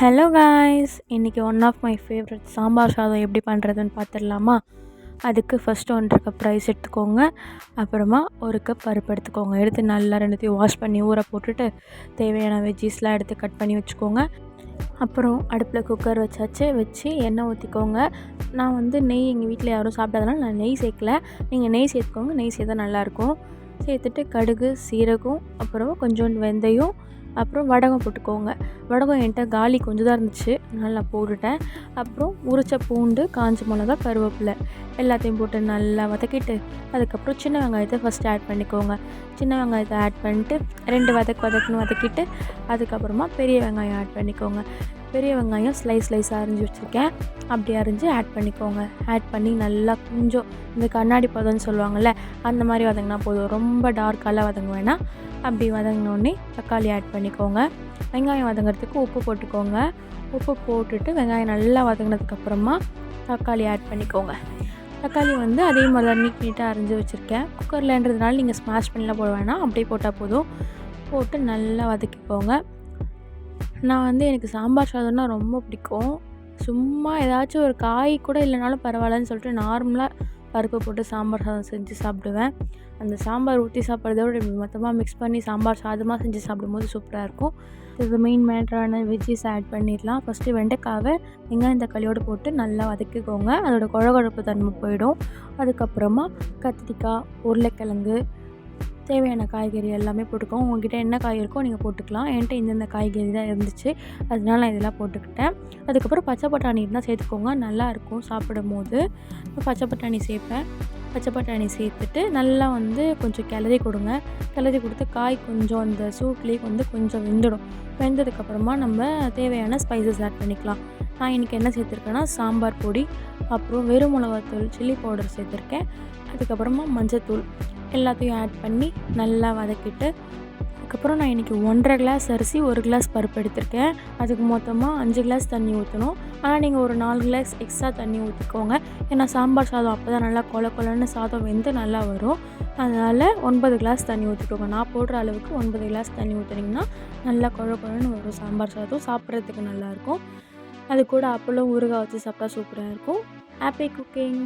Hello guys, இன்றைக்கி one of my favourite sambar சாதம் எப்படி பண்ணுறதுன்னு பார்த்துடலாமா? அதுக்கு ஃபஸ்ட்டு 1 கப் ரைஸ் எடுத்துக்கோங்க. அப்புறமா 1 கப் பருப்பு எடுத்துக்கோங்க. எடுத்து நல்லா ரெண்டுத்தையும் வாஷ் பண்ணி ஊற போட்டுட்டு தேவையான வெஜ்ஜீஸ்லாம் எடுத்து கட் பண்ணி வச்சுக்கோங்க. அப்புறம் அடுப்பில் குக்கர் வச்சு எண்ணெய் ஊற்றிக்கோங்க. நான் நெய் எங்கள் வீட்டில் யாரும் சாப்பிடாதனால நான் நெய் சேர்க்கல. நீங்கள் நெய் சேர்த்துக்கோங்க. நெய் சேர்த்தா நல்லாயிருக்கும். சேர்த்துட்டு கடுகு, சீரகம், அப்புறம் கொஞ்சோண்டு வெந்தயம், அப்புறம் வடகம் போட்டுக்கோங்க. வடகம் என்கிட்ட காலி கொஞ்சம் தான் இருந்துச்சு, அதனால் நான் போட்டுட்டேன். அப்புறம் உரிச்ச பூண்டு, காஞ்ச மிளகா, கருவேப்பிலை எல்லாத்தையும் போட்டு நல்லா வதக்கிட்டு அதுக்கப்புறம் சின்ன வெங்காயத்தை ஃபஸ்ட்டு ஆட் பண்ணிக்கோங்க. சின்ன வெங்காயத்தை ஆட் பண்ணிட்டு 2 வதக்கிட்டு அதுக்கப்புறமா பெரிய வெங்காயம் ஆட் பண்ணிக்கோங்க. பெரிய வெங்காயம் ஸ்லைஸாக அரிஞ்சு வச்சுருக்கேன். அப்படி அரிஞ்சு ஆட் பண்ணிக்கோங்க. ஆட் பண்ணி நல்லா கொஞ்சம் இந்த கண்ணாடி பதம்னு சொல்லுவாங்கள்ல, அந்த மாதிரி வதங்கினா போதும். ரொம்ப டார்க்காலாம் வதங்க வேணாம். அப்படி வதங்கினோடனே தக்காளி ஆட் பண்ணிக்கோங்க. வெங்காயம் வதங்கிறதுக்கு உப்பு போட்டுக்கோங்க. உப்பு போட்டுட்டு வெங்காயம் நல்லா வதங்கினதுக்கப்புறமா தக்காளி ஆட் பண்ணிக்கோங்க. தக்காளி அதே மாதிரி தான் நீட்டாக அரிஞ்சு வச்சுருக்கேன். குக்கர்லன்றதுனால நீங்கள் ஸ்மாஷ் பண்ணிலாம் போட வேணாம், அப்படியே போட்டால் போதும். போட்டு நல்லா வதக்கிக்கோங்க. நான் எனக்கு சாம்பார் சாதம்னா ரொம்ப பிடிக்கும். சும்மா ஏதாச்சும் ஒரு காய் கூட இல்லைனாலும் பரவாயில்லன்னு சொல்லிட்டு நார்மலாக பருப்பு போட்டு சாம்பார் சாதம் செஞ்சு சாப்பிடுவேன். அந்த சாம்பார் ஊற்றி சாப்பிட்றத விட மொத்தமாக மிக்ஸ் பண்ணி சாம்பார் சாதமாக செஞ்சு சாப்பிடும்போது சூப்பராக இருக்கும். இது மெயின் மேட்டரான வெஜ்ஜீஸ் ஆட் பண்ணிடலாம். ஃபஸ்ட்டு வெண்டைக்காவை வெங்காயம் தக்காளியோடு போட்டு நல்லா வதக்கிக்கோங்க. அதோட குழகுழப்பு தன்மை போயிடும். அதுக்கப்புறமா கத்திரிக்காய், உருளைக்கிழங்கு, தேவையான காய்கறி எல்லாமே போட்டுக்கோங்க. உங்கள்கிட்ட என்ன காய் இருக்கோ நீங்கள் போட்டுக்கலாம். என்கிட்ட இந்தந்த காய்கறி தான் இருந்துச்சு, அதனால நான் இதெல்லாம் போட்டுக்கிட்டேன். அதுக்கப்புறம் பச்சை பட்டாணி இருந்தால் சேர்த்துக்கோங்க, நல்லாயிருக்கும் சாப்பிடும் போது. பச்சை பட்டாணி சேர்ப்பேன். பச்சை பட்டாணி சேர்த்துட்டு நல்லா கொஞ்சம் கிளறி கொடுங்க. கிளறி கொடுத்து காய் கொஞ்சம் அந்த சூட்லேயே கொஞ்சம் வெந்துடும். வெந்ததுக்கப்புறமா நம்ம தேவையான ஸ்பைசஸ் ஆட் பண்ணிக்கலாம். நான் இன்றைக்கி என்ன சேர்த்துருக்கேன்னா சாம்பார் பொடி, அப்புறம் வெறும் மிளகாத்தூள், சில்லி பவுடர் சேர்த்துருக்கேன். அதுக்கப்புறமா மஞ்சத்தூள் எல்லாத்தையும் ஆட் பண்ணி நல்லா வதக்கிட்டு அதுக்கப்புறம் நான் இன்றைக்கி 1.5 கிளாஸ் அரிசி 1 கிளாஸ் பருப்பு எடுத்திருக்கேன். அதுக்கு மொத்தமாக 5 கிளாஸ் தண்ணி ஊற்றணும். ஆனால் நீங்கள் ஒரு 4 கிளாஸ் எக்ஸ்ட்ரா தண்ணி ஊற்றிக்கோங்க. ஏன்னா சாம்பார் சாதம் அப்போ தான் நல்லா கொலன்னு சாதம் வெந்து நல்லா வரும். அதனால் 9 கிளாஸ் தண்ணி ஊற்றிக்கோங்க. நான் போடுற அளவுக்கு 9 கிளாஸ் தண்ணி ஊற்றுனீங்கன்னா நல்லா கொலன்னு வரும் சாம்பார் சாதம். சாப்பிட்றதுக்கு நல்லாயிருக்கும். அது கூட அப்பளம் ஊறுகாய் வச்சு சாப்பிட்டா சூப்பராக இருக்கும். Happy cooking.